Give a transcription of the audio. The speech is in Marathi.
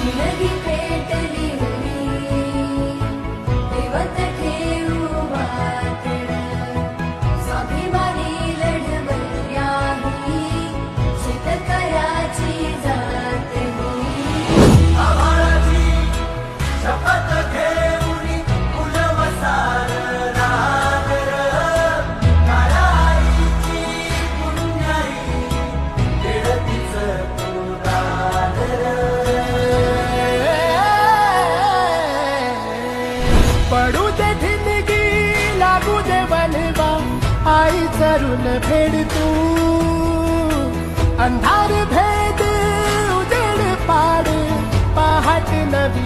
जिंदगी पेटली देवत ठेवू वाटण स्वाभिमानी लढवल्याही शेतकऱ्याची जात आभाळाची शपथ घेऊन फुलवसार नागर काळाईची पुण्याई खेळतीच पुरादर पडू दे ठिणगी लागू दे बनवा आई चरून फेड तू अंधार भेद उजेड पाड पहाट नवी